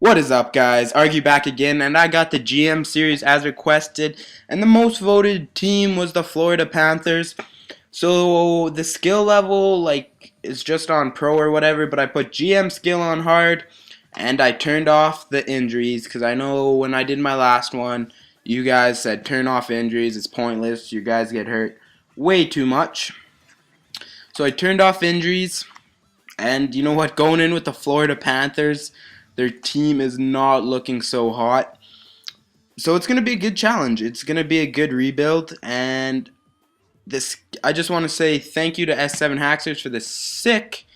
What is up, guys? Argue back again, and I got the GM series as requested, and the most voted team was the Florida Panthers. So the skill level, is just on pro or whatever, but I put GM skill on hard, and I turned off the injuries because I know when I did my last one, you guys said turn off injuries. It's pointless. You guys get hurt way too much. So I turned off injuries. And you know what? Going in with the Florida Panthers, their team is not looking so hot. So it's going to be a good challenge. It's going to be a good rebuild. And I just want to say thank you to S7 Hackers for the sick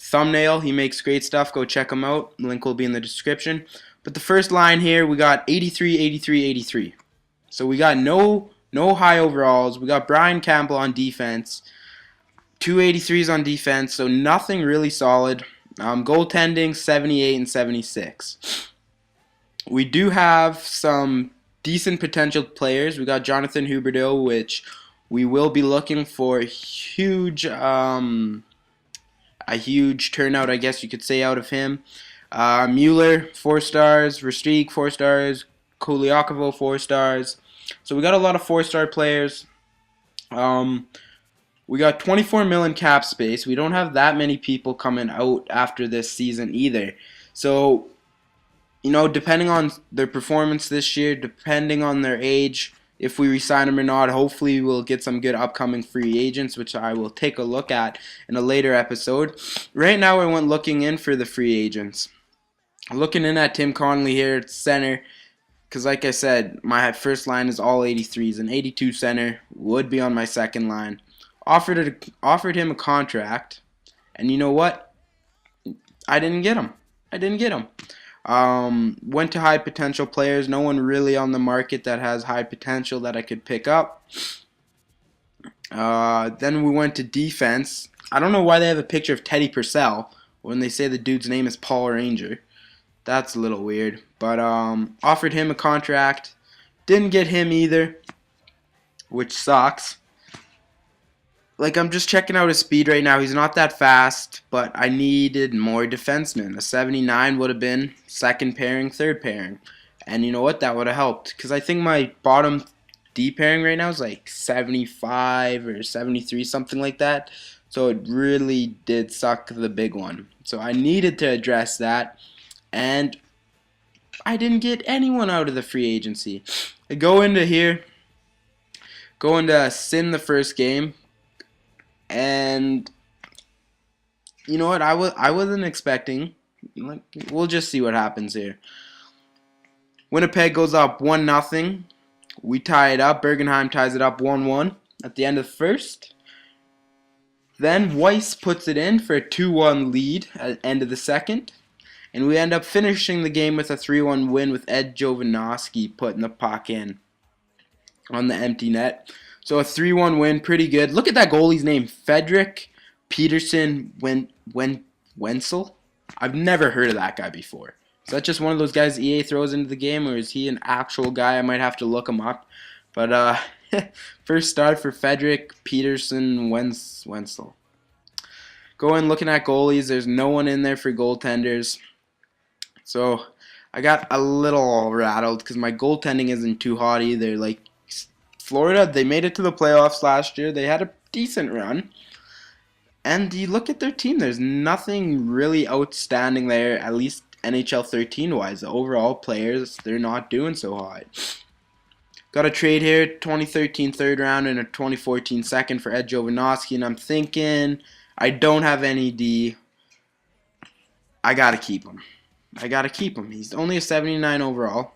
thumbnail. He makes great stuff. Go check him out. Link will be in the description. But the first line here, we got 83, 83, 83. So we got no high overalls. We got Brian Campbell on defense. 283s on defense, so nothing really solid. Goaltending, 78 and 76. We do have some decent potential players. We got Jonathan Huberdeau, which we will be looking for a huge turnout, I guess you could say, out of him. Mueller, 4 stars. Restreak, 4 stars. Koliakovo, 4 stars. So we got a lot of 4-star players. We got 24 million cap space. We don't have that many people coming out after this season either. So, depending on their performance this year, depending on their age, if we resign them or not, hopefully we'll get some good upcoming free agents, which I will take a look at in a later episode. Right now, I went looking in for the free agents. Looking in at Tim Connolly here at center, because like I said, my first line is all 83s, and 82 center would be on my second line. Offered him a contract, and you know what? I didn't get him. Went to high potential players. No one really on the market that has high potential that I could pick up. Then we went to defense. I don't know why they have a picture of Teddy Purcell when they say the dude's name is Paul Ranger. That's a little weird. But offered him a contract. Didn't get him either, which sucks. I'm just checking out his speed right now. He's not that fast, but I needed more defensemen. A 79 would have been second pairing, third pairing. And you know what? That would have helped. Because I think my bottom D pairing right now is 75 or 73, something like that. So it really did suck the big one. So I needed to address that. And I didn't get anyone out of the free agency. I go into Sin the first game. And you know what? I wasn't expecting. We'll just see what happens here. Winnipeg goes up 1-0. We tie it up. Bergenheim ties it up 1-1 at the end of the first. Then Weiss puts it in for a 2-1 lead at the end of the second. And we end up finishing the game with a 3-1 win with Ed Jovanovski putting the puck in on the empty net. So a 3-1 win, pretty good. Look at that goalie's name, Frederick Peterson Wenzel. I've never heard of that guy before. Is that just one of those guys EA throws into the game, or is he an actual guy? I might have to look him up. But first start for Frederick Peterson Wenzel. Looking at goalies, there's no one in there for goaltenders. So I got a little rattled because my goaltending isn't too hot either. Florida, they made it to the playoffs last year. They had a decent run. And you look at their team, there's nothing really outstanding there, at least NHL 13-wise. The overall players, they're not doing so hot. Got a trade here, 2013 third round and a 2014 second for Ed Jovanovski. And I'm thinking, I don't have any D. I got to keep him. He's only a 79 overall.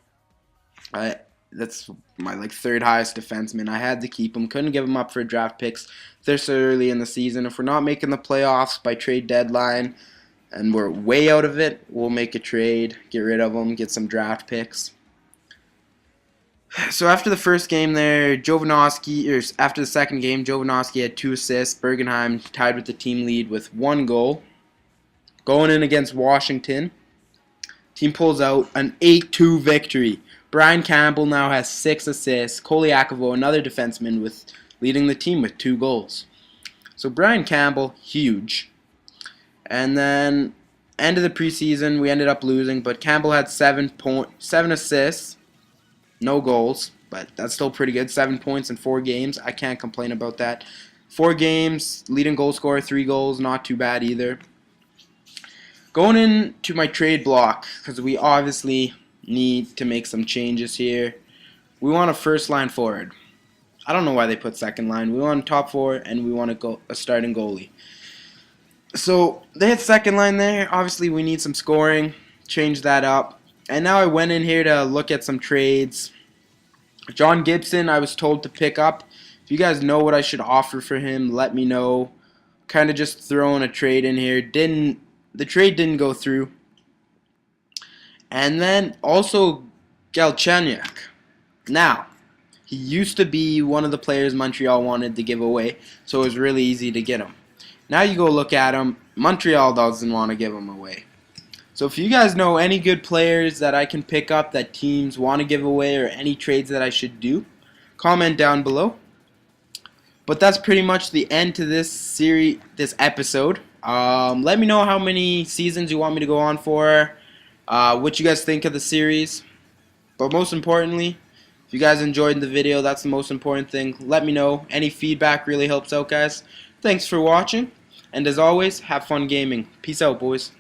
That's my third highest defenseman. I had to keep him. Couldn't give him up for draft picks this early in the season. If we're not making the playoffs by trade deadline and we're way out of it, we'll make a trade, get rid of him, get some draft picks. So after the first game there, after the second game, Jovanovski had 2 assists. Bergenheim tied with the team lead with 1 goal. Going in against Washington, team pulls out an 8-2 victory. Brian Campbell now has 6 assists. Koliakovo, another defenseman, leading the team with 2 goals. So Brian Campbell, huge. And then end of the preseason, we ended up losing, but Campbell had 7 assists, no goals, but that's still pretty good. 7 points in 4 games. I can't complain about that. 4 games, leading goal scorer, 3 goals, not too bad either. Going into my trade block, because we obviously need to make some changes here. We want a first line forward. I don't know why they put second line. We want a top 4, and we want a starting goalie. So they had second line there. Obviously, we need some scoring. Change that up. And now I went in here to look at some trades. John Gibson, I was told to pick up. If you guys know what I should offer for him, let me know. Kind of just throwing a trade in here. The trade didn't go through. And then also Galchenyuk. Now, he used to be one of the players Montreal wanted to give away, so it was really easy to get him. Now you go look at him, Montreal doesn't want to give him away. So if you guys know any good players that I can pick up that teams want to give away or any trades that I should do, comment down below. But that's pretty much the end to this episode. Let me know how many seasons you want me to go on for, what you guys think of the series. But most importantly, if you guys enjoyed the video, that's the most important thing. Let me know. Any feedback really helps out, guys. Thanks for watching. And as always, have fun gaming. Peace out, boys.